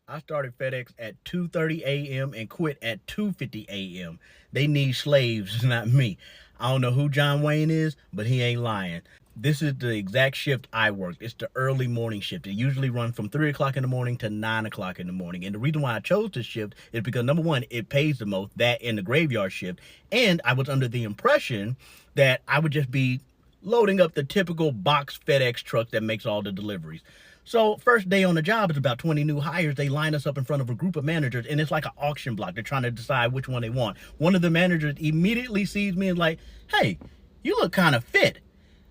I started FedEx at 2:30 a.m. and quit at 2:50 a.m. They need slaves, not me. I don't know who John Wayne is, but he ain't lying. This is the exact shift I worked. It's the early morning shift. It usually runs from 3 o'clock in the morning to 9 o'clock in the morning. And the reason why I chose this shift is because, number one, it pays the most, that in the graveyard shift. And I was under the impression that I would just be loading up the typical box FedEx truck that makes all the deliveries. So first day on the job is about 20 new hires. They line us up in front of a group of managers, and it's like an auction block. They're trying to decide which one they want. One of the managers immediately sees me and like, hey, you look kind of fit.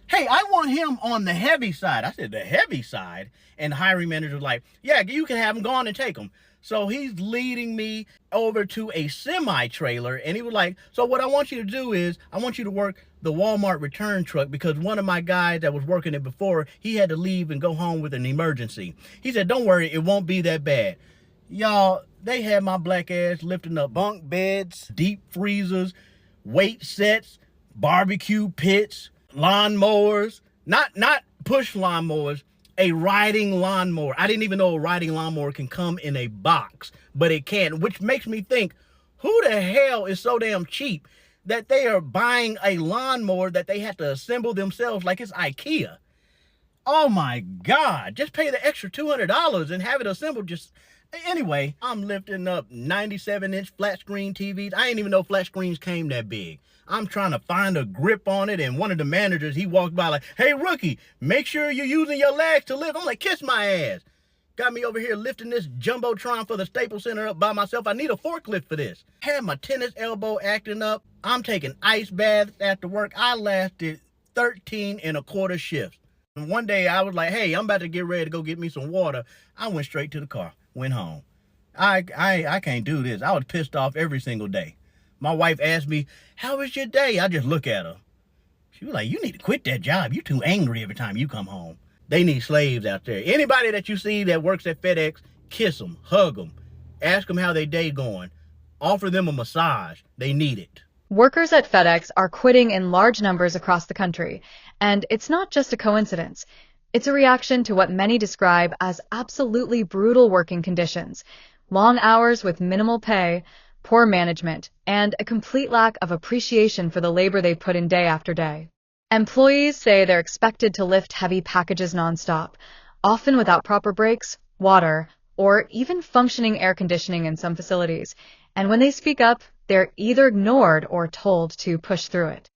Hey, I want him on the heavy side. I said, the heavy side? And the hiring manager was like, yeah, you can have him. Go on and take him. So he's leading me over to a semi-trailer, and he was like, so what I want you to do is I want you to work the Walmart return truck, because one of my guys that was working it before, he had to leave and go home with an emergency. He said, don't worry, it won't be that bad. Y'all, they had my black ass lifting up bunk beds, deep freezers, weight sets, barbecue pits, lawnmowers, not push lawnmowers, a riding lawnmower. I didn't even know a riding lawnmower can come in a box, but it can, which makes me think, who the hell is so damn cheap that they are buying a lawnmower that they have to assemble themselves like it's IKEA? Oh my God, just pay the extra $200 and have it assembled. Anyway, I'm lifting up 97-inch flat screen TVs. I didn't even know flat screens came that big. I'm trying to find a grip on it, and one of the managers, he walked by like, hey, rookie, make sure you're using your legs to lift. I'm like, kiss my ass. Got me over here lifting this Jumbotron for the Staples Center up by myself. I need a forklift for this. Had my tennis elbow acting up. I'm taking ice baths after work. I lasted 13 and a quarter shifts. And one day I was like, hey, I'm about to get ready to go get me some water. I went straight to the car, went home. I can't do this. I was pissed off every single day. My wife asked me, how was your day? I just look at her. She was like, you need to quit that job. You're too angry every time you come home. They need slaves out there. Anybody that you see that works at FedEx, kiss them, hug them, ask them how their day going, offer them a massage. They need it. Workers at FedEx are quitting in large numbers across the country, and it's not just a coincidence. It's a reaction to what many describe as absolutely brutal working conditions, long hours with minimal pay, poor management, and a complete lack of appreciation for the labor they put in day after day. Employees say they're expected to lift heavy packages nonstop, often without proper breaks, water, or even functioning air conditioning in some facilities, and when they speak up, they're either ignored or told to push through it.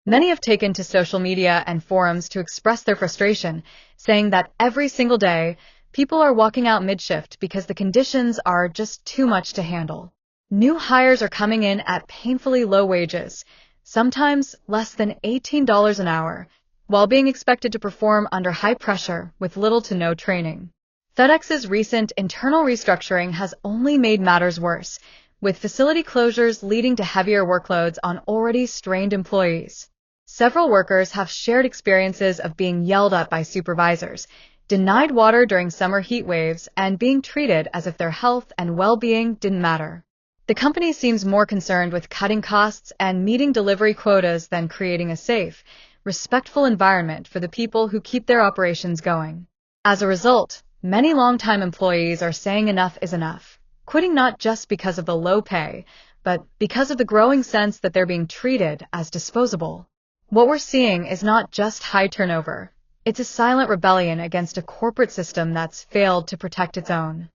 Many have taken to social media and forums to express their frustration, saying that every single day, people are walking out mid-shift because the conditions are just too much to handle. New hires are coming in at painfully low wages, sometimes less than $18 an hour, while being expected to perform under high pressure with little to no training. FedEx's recent internal restructuring has only made matters worse, with facility closures leading to heavier workloads on already strained employees. Several workers have shared experiences of being yelled at by supervisors, denied water during summer heat waves, and being treated as if their health and well-being didn't matter. The company seems more concerned with cutting costs and meeting delivery quotas than creating a safe, respectful environment for the people who keep their operations going. As a result, many longtime employees are saying enough is enough, quitting not just because of the low pay, but because of the growing sense that they're being treated as disposable. What we're seeing is not just high turnover. It's a silent rebellion against a corporate system that's failed to protect its own.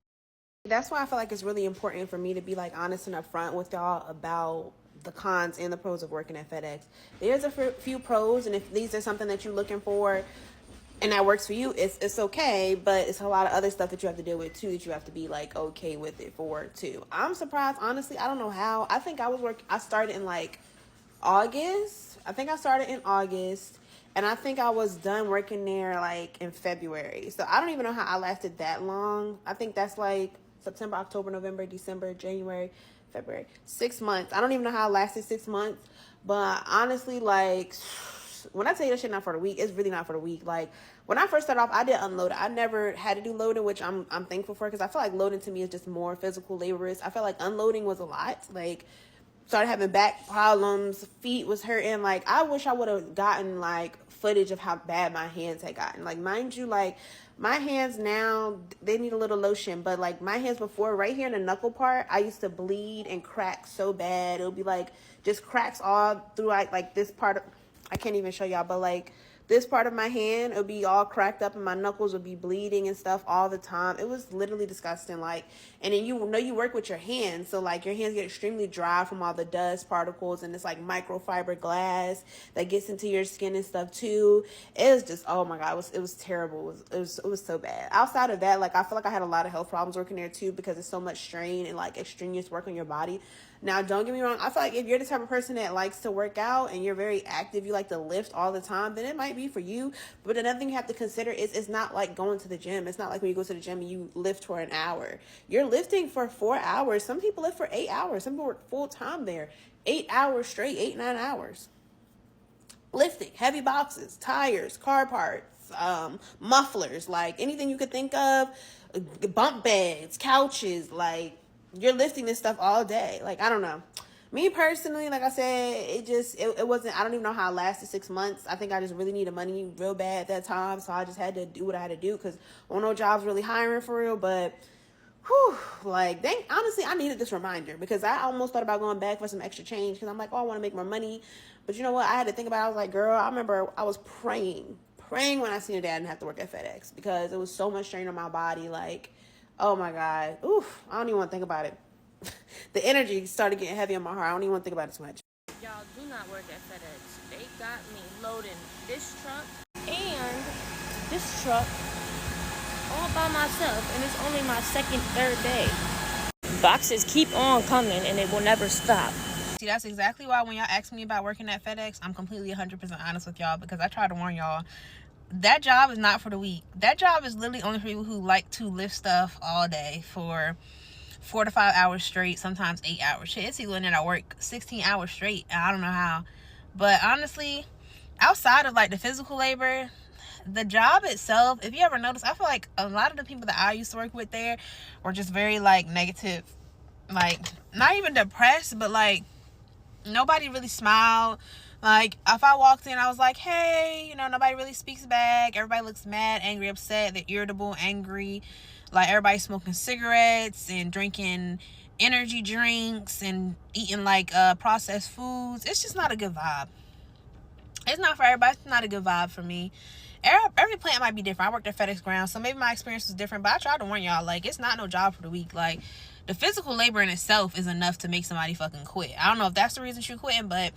That's why I feel like it's really important for me to be like honest and upfront with y'all about the cons and the pros of working at FedEx. There's a few pros, and if these are something that you're looking for and that works for you, it's okay, but it's a lot of other stuff that you have to deal with too, that you have to be like okay with it for too. I'm surprised, honestly. I don't know how. I think I started in like August. I think I started in August, and I think I was done working there like in February. So I don't even know how I lasted that long. I think that's like September, October, November, December, January, February. 6 months. I don't even know how I lasted 6 months. But honestly, like, when I tell you that shit not for the week, it's really not for the week. Like, when I first started off, I did unload. I never had to do loading, which I'm thankful for, because I feel like loading to me is just more physical laborious. I felt like unloading was a lot. Like, started having back problems, feet was hurting. Like, I wish I would have gotten like footage of how bad my hands had gotten. Like, mind you, like my hands now, they need a little lotion, but like my hands before, right here in the knuckle part, I used to bleed and crack so bad. It would be like just cracks all through like this part of, I can't even show y'all, but like this part of my hand, it would be all cracked up and my knuckles would be bleeding and stuff all the time. It was literally disgusting. Like, and then you know you work with your hands, so like your hands get extremely dry from all the dust particles, and it's like microfiber glass that gets into your skin and stuff too. It was just, oh my god, it was terrible. It was so bad. Outside of that, like I feel like I had a lot of health problems working there too, because it's so much strain and like extraneous work on your body. Now, don't get me wrong. I feel like if you're the type of person that likes to work out and you're very active, you like to lift all the time, then it might be for you. But another thing you have to consider is it's not like going to the gym. It's not like when you go to the gym and you lift for an hour. You're lifting for 4 hours. Some people lift for 8 hours. Some people work full time there. 8 hours straight, 8, 9 hours. Lifting, heavy boxes, tires, car parts, mufflers, like anything you could think of, bump beds, couches, like you're lifting this stuff all day. Like, I don't know. Me personally, like I said, it wasn't, I don't even know how it lasted 6 months. I think I just really needed money real bad at that time. So I just had to do what I had to do, because no jobs really hiring for real. But whew, like, honestly, I needed this reminder, because I almost thought about going back for some extra change, because I'm like, oh, I want to make more money. But you know what? I had to think about it. I was like, girl, I remember I was praying when I seen your dad and have to work at FedEx, because it was so much strain on my body. Like, oh my God. Oof. I don't even want to think about it. The energy started getting heavy on my heart. I don't even want to think about it too much. Y'all do not work at FedEx. They got me loading this truck and this truck all by myself, and it's only my third day. Boxes keep on coming and it will never stop. See, that's exactly why when y'all ask me about working at FedEx, I'm completely 100% honest with y'all, because I try to warn y'all. That job is not for the weak. That job is literally only for people who like to lift stuff all day for 4 to 5 hours straight, sometimes 8 hours. Shit, it's even that I work 16 hours straight, and I don't know how. But honestly, outside of like the physical labor, the job itself, if you ever notice, I feel like a lot of the people that I used to work with there were just very like negative, like not even depressed, but like nobody really smiled. Like, if I walked in, I was like, hey, nobody really speaks back. Everybody looks mad, angry, upset. They're irritable, angry. Like, everybody's smoking cigarettes and drinking energy drinks and eating, like, processed foods. It's just not a good vibe. It's not for everybody. It's not a good vibe for me. Every plant might be different. I worked at FedEx Ground, so maybe my experience was different. But I tried to warn y'all, like, it's not no job for the weak. Like, the physical labor in itself is enough to make somebody fucking quit. I don't know if that's the reason you're quitting, but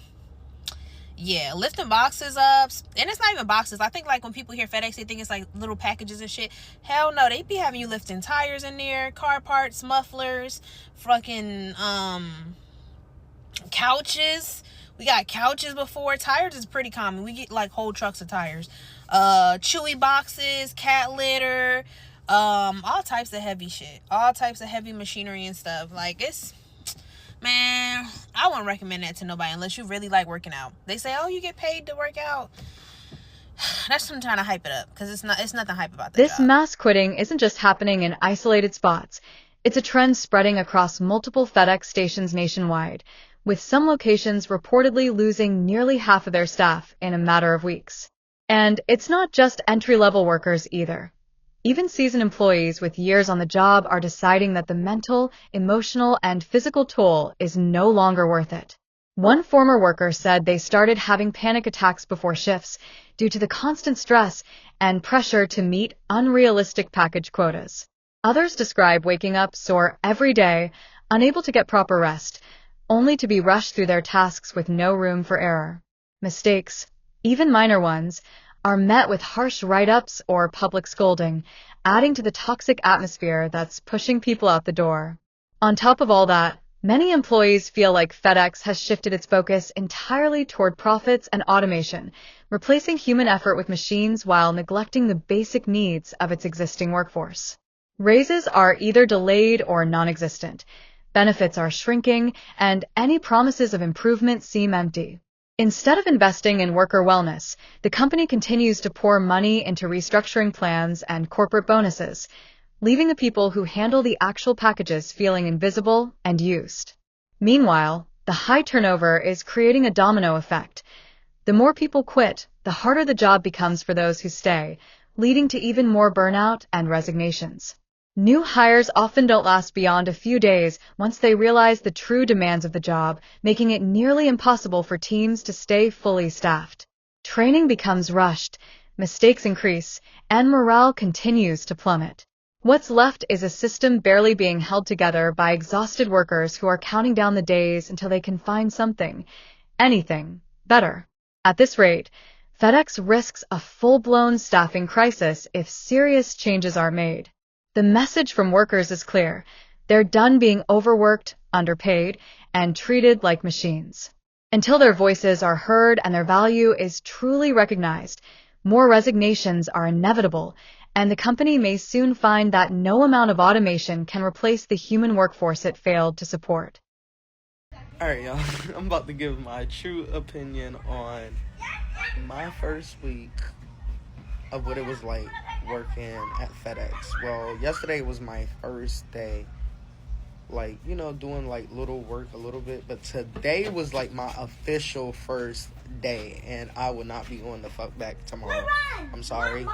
yeah, lifting boxes up, and it's not even boxes. I think like when people hear FedEx, they think it's like little packages and shit. Hell no, they be having you lifting tires in there, car parts, mufflers, fucking couches. We got couches before. Tires is pretty common. We get like whole trucks of tires, chewy boxes, cat litter, all types of heavy shit, all types of heavy machinery and stuff. Like, it's, man, I wouldn't recommend that to nobody unless you really like working out. They say, oh, you get paid to work out. That's them trying to hype it up, because it's nothing hype about that. This job. mass quitting isn't just happening in isolated spots. It's a trend spreading across multiple FedEx stations nationwide, with some locations reportedly losing nearly half of their staff in a matter of weeks. And it's not just entry-level workers either. Even seasoned employees with years on the job are deciding that the mental, emotional, and physical toll is no longer worth it. One former worker said they started having panic attacks before shifts due to the constant stress and pressure to meet unrealistic package quotas. Others describe waking up sore every day, unable to get proper rest, only to be rushed through their tasks with no room for error. Mistakes, even minor ones, are met with harsh write-ups or public scolding, adding to the toxic atmosphere that's pushing people out the door. On top of all that, many employees feel like FedEx has shifted its focus entirely toward profits and automation, replacing human effort with machines while neglecting the basic needs of its existing workforce. Raises are either delayed or non-existent. Benefits are shrinking, and any promises of improvement seem empty. Instead of investing in worker wellness, the company continues to pour money into restructuring plans and corporate bonuses, leaving the people who handle the actual packages feeling invisible and used. Meanwhile, The high turnover is creating a domino effect. The more people quit, the harder the job becomes for those who stay, leading to even more burnout and resignations. New hires often don't last beyond a few days once they realize the true demands of the job, making it nearly impossible for teams to stay fully staffed. Training becomes rushed, mistakes increase, and morale continues to plummet. What's left is a system barely being held together by exhausted workers who are counting down the days until they can find something, anything, better. At this rate, FedEx risks a full-blown staffing crisis if serious changes are made. The message from workers is clear. They're done being overworked, underpaid, and treated like machines. Until their voices are heard and their value is truly recognized, more resignations are inevitable, and the company may soon find that no amount of automation can replace the human workforce it failed to support. Alright, y'all. I'm about to give my true opinion on my first week of what it was like working at FedEx. Well, yesterday was my first day, like, you know, doing like little work a little bit, but today was like my official first day, and I will not be going the fuck back tomorrow. I'm sorry.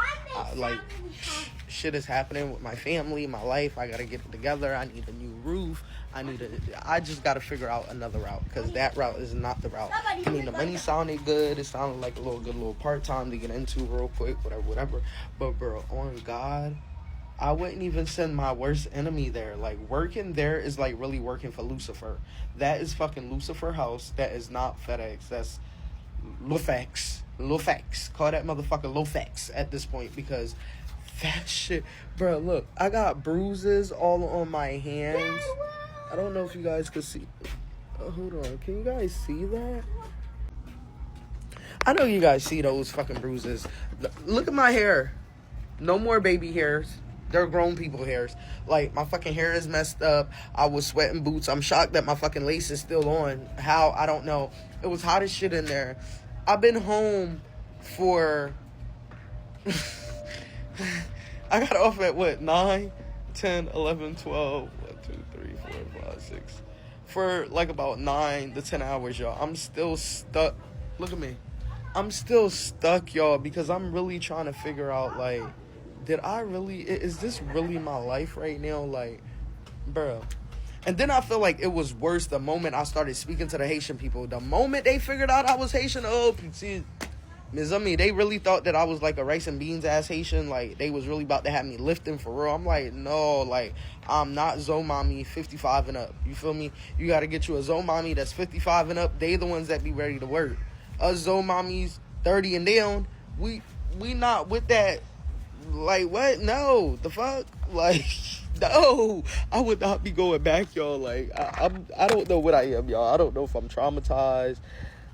Shit is happening with my family, my life. I gotta get it together. I need a new roof. I just gotta figure out another route, because that route is not the route. I mean, the money sounded good. It sounded like a little part-time to get into real quick, whatever. But bro, on God, I wouldn't even send my worst enemy there. Like, working there is like really working for Lucifer. That is fucking Lucifer House. That is not FedEx. That's Lofex. Call that motherfucker Lofex at this point, because that shit, bro. Look, I got bruises all on my hands. I don't know if you guys could see. Hold on, can you guys see that? I know you guys see those fucking bruises. Look at my hair. No more baby hairs. They're grown people hairs. Like, my fucking hair is messed up. I was sweating boots. I'm shocked that my fucking lace is still on. How? I don't know. It was hot as shit in there. I've been home for... I got off at what? 9, 10, 11, 12, 1, 2, 3, 4, 5, 6. For like about 9 to 10 hours, y'all. I'm still stuck. Look at me. I'm still stuck, y'all, because I'm really trying to figure out, like, is this really my life right now? Like, bro. And then I feel like it was worse the moment I started speaking to the Haitian people. The moment they figured out I was Haitian, they really thought that I was like a rice and beans ass Haitian. Like, they was really about to have me lifting for real. I'm like, no, like, I'm not Zoe Mommy 55 and up. You feel me? You got to get you a Zoe Mommy that's 55 and up. They the ones that be ready to work. Us Zoe Mommies 30 and down, we not with that. Like, what? No. The fuck? Like, no. I would not be going back, y'all. Like, I don't know what I am, y'all. I don't know if I'm traumatized,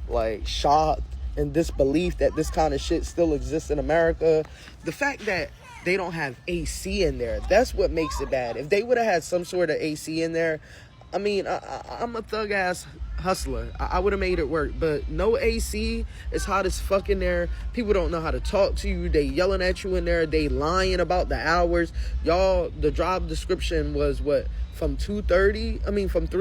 like, shocked, and disbelief that this kind of shit still exists in America. The fact that they don't have AC in there, that's what makes it bad. If they would have had some sort of AC in there, I mean, I'm a thug-ass hustler. I would have made it work, but no AC. It's hot as fuck in there. People don't know how to talk to you. They yelling at you in there. They lying about the hours. Y'all, the job description was what? From 3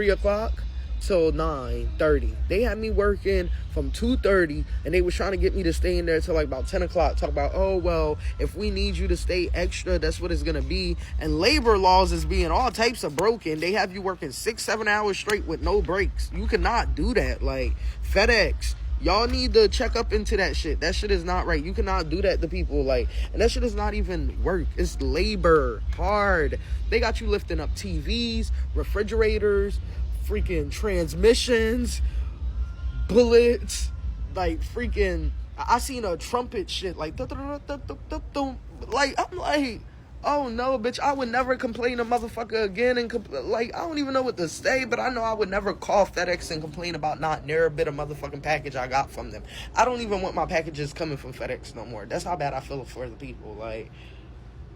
o'clock till 9:30. They had me working from 2:30, and they was trying to get me to stay in there till like about 10 o'clock. Talk about, oh, well, if we need you to stay extra, that's what it's gonna be. And labor laws is being all types of broken. They have you working 6-7 hours straight with no breaks. You cannot do that. Like, FedEx, y'all need to check up into that shit. That shit is not right. You cannot do that to people. Like, and that shit is not even work. It's labor. Hard. They got you lifting up TVs, refrigerators, freaking transmissions, bullets, like freaking, I seen a trumpet shit, like, like, I'm like, oh no, bitch, I would never complain a motherfucker again, and like, I don't even know what to say, but I know I would never call FedEx and complain about not near a bit of motherfucking package I got from them. I don't even want my packages coming from FedEx no more. That's how bad I feel for the people. Like,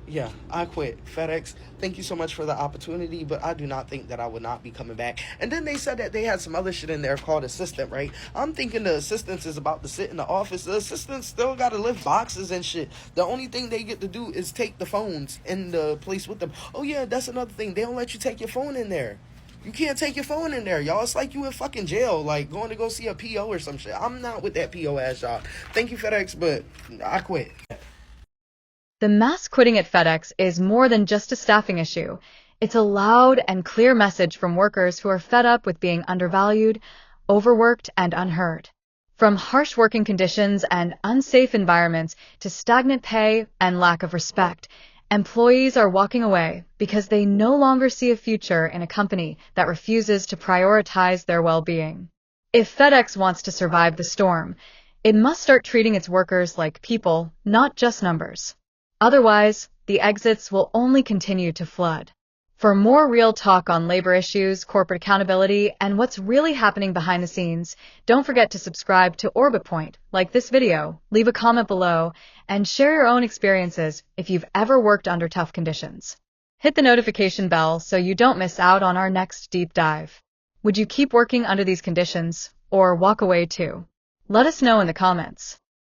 yeah, I quit. FedEx, thank you so much for the opportunity, but I do not think that I would not be coming back. And then they said that they had some other shit in there called assistant, right? I'm thinking the assistants is about to sit in the office. The assistants still got to lift boxes and shit. The only thing they get to do is take the phones in the place with them. Oh, yeah, that's another thing. They don't let you take your phone in there. You can't take your phone in there, y'all. It's like you in fucking jail, like going to go see a PO or some shit. I'm not with that PO ass job. Thank you, FedEx, but I quit. The mass quitting at FedEx is more than just a staffing issue. It's a loud and clear message from workers who are fed up with being undervalued, overworked, and unheard. From harsh working conditions and unsafe environments to stagnant pay and lack of respect, employees are walking away because they no longer see a future in a company that refuses to prioritize their well-being. If FedEx wants to survive the storm, it must start treating its workers like people, not just numbers. Otherwise, the exits will only continue to flood. For more real talk on labor issues, corporate accountability, and what's really happening behind the scenes, don't forget to subscribe to Orbit Point, like this video, leave a comment below, and share your own experiences if you've ever worked under tough conditions. Hit the notification bell so you don't miss out on our next deep dive. Would you keep working under these conditions, or walk away too? Let us know in the comments.